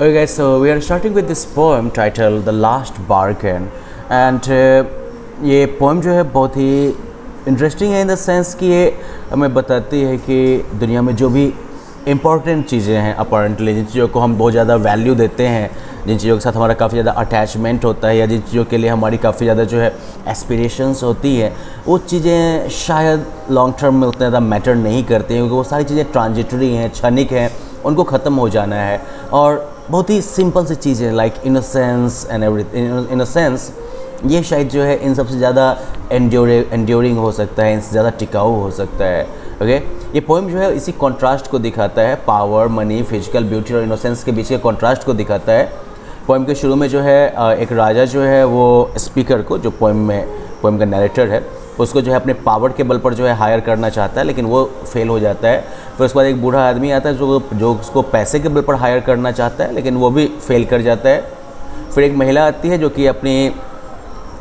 Okay guys, so we are starting with this poem titled The Last Bargain and ये poem जो है बहुत ही interesting है in the sense कि ये हमें बताती है कि दुनिया में जो भी इम्पॉर्टेंट चीज़ें हैं अपॉरेंटली, जिन चीज़ों को हम बहुत ज़्यादा वैल्यू देते हैं, जिन चीज़ों के साथ हमारा काफ़ी ज़्यादा अटैचमेंट होता है या जिन चीज़ों के लिए हमारी काफ़ी ज़्यादा जो है एस्पिरेशंस होती है, वो चीज़ें शायद लॉन्ग टर्म में उतना ज़्यादा मैटर नहीं करती हैं क्योंकि वो सारी चीज़ें ट्रांजिटरी हैं, क्षणिक हैं, उनको ख़त्म हो जाना है। और बहुत ही सिंपल सी चीज़ें like innocence and everything, innocence ये शायद जो है इन सबसे ज़्यादा एंड्योरिंग हो सकता है, इनसे ज़्यादा टिकाऊ हो सकता है। ओके, ये पोएम जो है इसी कॉन्ट्रास्ट को दिखाता है, पावर, मनी, फिजिकल ब्यूटी और इनोसेंस के बीच के कॉन्ट्रास्ट को दिखाता है। पोएम के शुरू में जो है एक राजा जो है वो स्पीकर को, जो पोएम का नैरेटर है, उसको जो है अपने पावर के बल पर जो है हायर करना चाहता है, लेकिन वो फेल हो जाता है। फिर उसके बाद एक बूढ़ा आदमी आता है जो उसको पैसे के बल पर हायर करना चाहता है, लेकिन वो भी फेल कर जाता है। फिर एक महिला आती है जो कि अपनी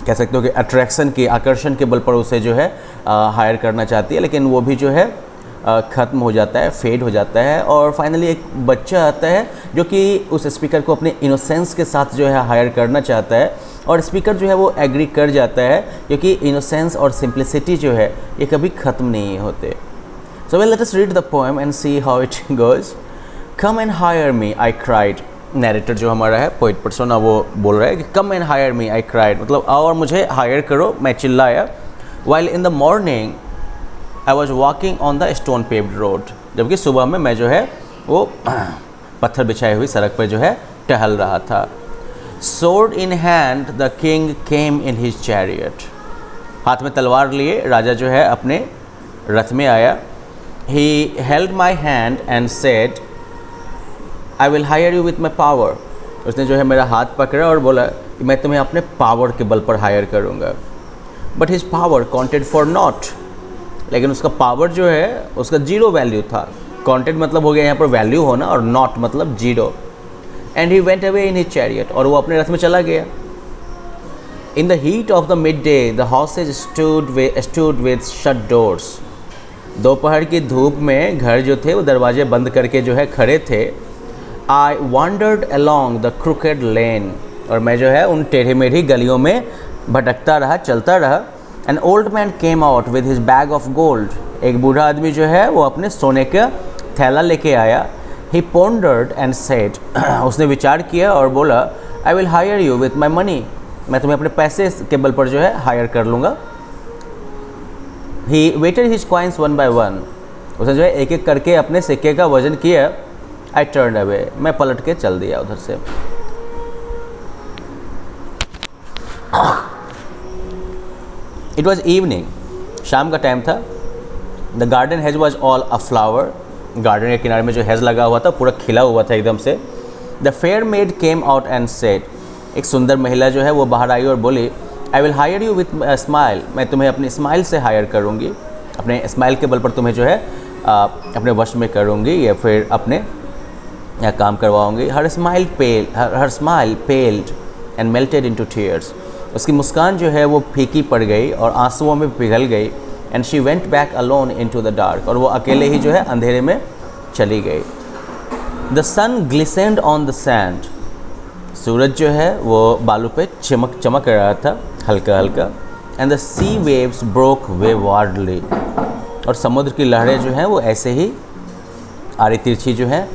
कह सकते हो कि अट्रैक्शन की, आकर्षण के बल पर उसे जो है हायर करना चाहती है, लेकिन वो भी जो है ख़त्म हो जाता है, फेड हो जाता है। और फाइनली एक बच्चा आता है जो कि उस स्पीकर को अपने इनोसेंस के साथ जो है हायर करना चाहता है, और स्पीकर जो है वो एग्री कर जाता है क्योंकि इनोसेंस और सिंप्लिसिटी जो है ये कभी ख़त्म नहीं होते। So well, let us read the poem and see how it goes. Come and hire me, I cried. Narrator जो हमारा है, पोइट पर्सोना, वो बोल रहा है कि come and hire me, I cried, मतलब आओ और मुझे हायर करो, मैं चिल्लाया। While in the morning I was walking on the stone paved road, जबकि सुबह में मैं जो है वो पत्थर बिछाई हुई सड़क पर जो है टहल रहा था। Sword in hand the king came in his chariot, हाथ में तलवार लिए राजा जो है अपने रथ में आया। He held my hand and said I will hire you with my power, उसने जो है मेरा हाथ पकड़ा और बोला कि मैं तुम्हें अपने पावर के बल पर हायर करूँगा। But his power counted for not, लेकिन उसका पावर जो है उसका जीरो वैल्यू था। काउंटेड मतलब हो गया यहाँ पर वैल्यू होना, और नॉट मतलब zero. And he went away in his chariot, और वो अपने रथ में चला गया। In the heat of the mid day the houses stood with shut doors, दोपहर की धूप में घर जो थे वो दरवाजे बंद करके जो है खड़े थे। I wandered along the crooked lane, और मैं जो है उन टेढ़ी मेढ़ी गलियों में भटकता रहा, चलता रहा। An old man came out with his bag of gold, एक बूढ़ा आदमी जो है वो अपने सोने का थैला लेके आया। ही पोंडर्ड एंड सेड, उसने विचार किया और बोला I will hire you with my money, मैं तुम्हें अपने पैसे के बल पर जो है हायर कर लूँगा। He waited his coins one by one, उसने जो है एक एक करके अपने सिक्के का वजन किया। आई टर्न अवे, मैं पलट के चल दिया उधर से। इट वॉज इवनिंग, शाम का टाइम था। The garden hedge was all a flower, garden के किनारे में जो हेज लगा हुआ था पूरा खिला हुआ था एकदम से। The fair made came out and said, एक सुंदर महिला जो है वो बाहर आई और बोली I will hire you with smile, मैं तुम्हें अपनी स्माइल से हायर करूँगी, अपने स्माइल के बल पर तुम्हें जो है अपने वश में करूँगी या फिर अपने या काम करवाऊँगी। Her smile paled and melted into tears, उसकी मुस्कान जो है वो फीकी पड़ गई और आंसुओं में पिघल गई। And she went back alone into the dark, और वो अकेले ही जो है अंधेरे में चली गई। The sun glistened on the sand, सूरज जो है वो बालू पे चमक रहा था हल्का हल्का। And the sea waves broke waywardly, और समुद्र की लहरें जो हैं वो ऐसे ही आड़ी तिरछी जो है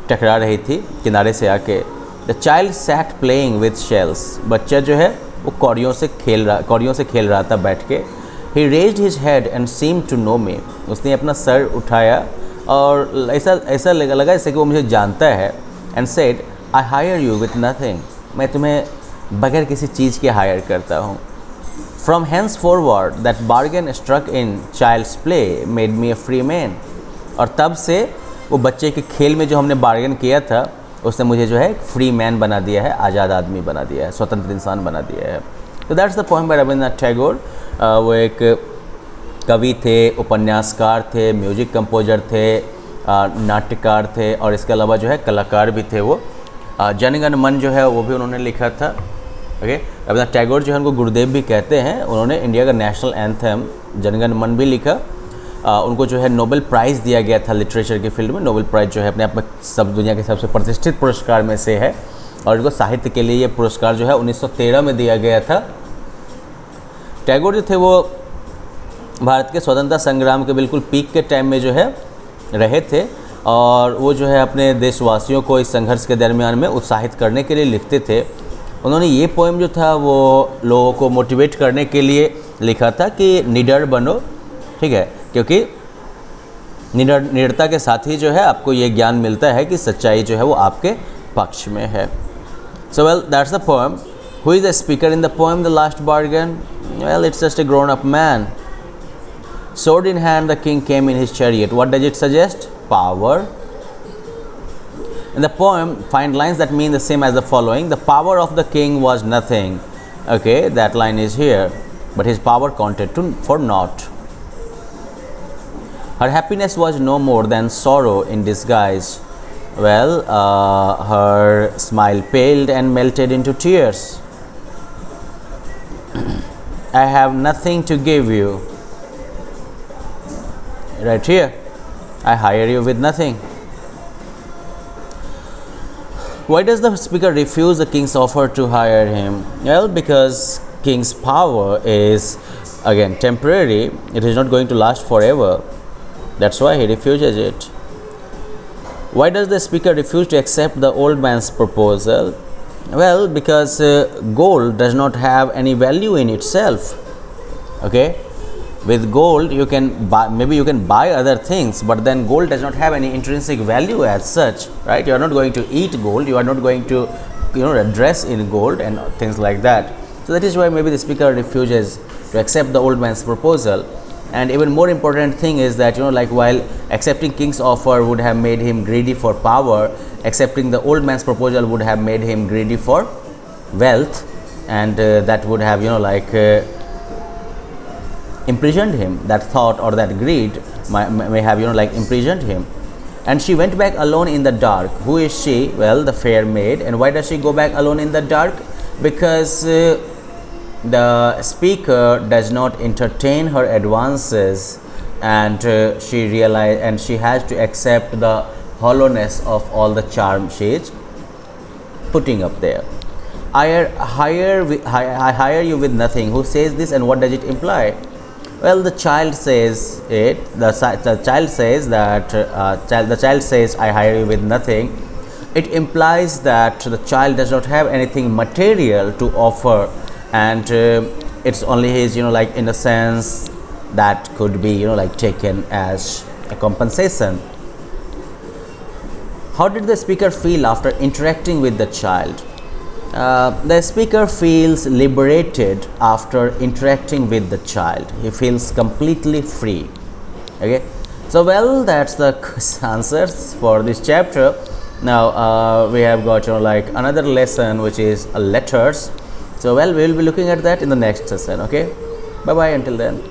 टकरा रही थी किनारे से आके। The child sat playing with shells, बच्चा जो है वो कौड़ियों से खेल रहा था बैठ के। He raised his head and seemed to know me, उसने अपना सर उठाया और ऐसा लगा जैसे कि वो मुझे जानता है। And said I hire you with nothing, मैं तुम्हें बगैर किसी चीज़ के हायर करता हूँ। From hence forward that bargain struck in child's play made me a free man, और तब से वो बच्चे के खेल में जो हमने बार्गेन किया था उसने मुझे जो है एक फ्री मैन बना दिया है, आज़ाद आदमी बना दिया है, स्वतंत्र इंसान बना दिया है। तो that's the poem by Rabindranath Tagore. वो एक कवि थे, उपन्यासकार थे, म्यूजिक कंपोजर थे, नाट्यकार थे, और इसके अलावा जो है कलाकार भी थे। वो जनगण मन जो है वो भी उन्होंने लिखा था। ओके, रविंद्रनाथ टैगोर जो है उनको गुरुदेव भी कहते हैं, उन्होंने इंडिया का नेशनल एंथम जनगण मन भी लिखा। उनको जो है नोबेल प्राइज़ दिया गया था लिटरेचर के फील्ड में। नोबेल प्राइज़ जो है अपने आप में सब दुनिया के सबसे प्रतिष्ठित पुरस्कार में से है और इनको साहित्य के लिए ये पुरस्कार जो है 1913 में दिया गया था। टैगोर जो थे वो भारत के स्वतंत्रता संग्राम के बिल्कुल पीक के टाइम में जो है रहे थे और वो जो है अपने देशवासियों को इस संघर्ष के दरमियान में उत्साहित करने के लिए लिखते थे। उन्होंने ये पोएम जो था वो लोगों को मोटिवेट करने के लिए लिखा था कि निडर बनो, ठीक है, क्योंकि निडरता के साथ ही जो है आपको ये ज्ञान मिलता है कि सच्चाई जो है वो आपके पक्ष में है। So well that's the poem. Who is the speaker in the poem the last bargain? Well it's just a grown up man. Sword in hand, the king came in his chariot. What does it suggest? Power. In the poem, find lines that mean the same as the following. The power of the king was nothing. Okay, that line is here. But his power counted for naught. Her happiness was no more than sorrow in disguise. Well, her smile paled and melted into tears. I have nothing to give you. Right here, I hire you with nothing. Why does the speaker refuse the king's offer to hire him? Well, because king's power is again temporary. It is not going to last forever. That's why he refuses it. Why does the speaker refuse to accept the old man's proposal? Well, because gold does not have any value in itself. Okay, with gold you can buy, maybe you can buy other things, but then gold does not have any intrinsic value as such, right? You are not going to eat gold, you are not going to dress in gold and things like that. So that is why maybe the speaker refuses to accept the old man's proposal. And even more important thing is that like while accepting king's offer would have made him greedy for power, accepting the old man's proposal would have made him greedy for wealth, and that would have imprisoned him. That thought or that greed may have imprisoned him. And she went back alone in the dark. Who is she? Well, the fair maid. And why does she go back alone in the dark? Because the speaker does not entertain her advances, and she has to accept the hollowness of all the charm she is putting up there. I hire you with nothing. Who says this and what does it imply? Well, the child says it. The child says that the child says, "I hire you with nothing." It implies that the child does not have anything material to offer, and it's only his innocence that could be taken as a compensation. How did the speaker feel after interacting with the child? The speaker feels liberated after interacting with the child. He feels completely free. Okay, so well, that's the answers for this chapter. Now we have got another lesson, which is letters. So well, we will be looking at that in the next session. Okay, bye bye until then.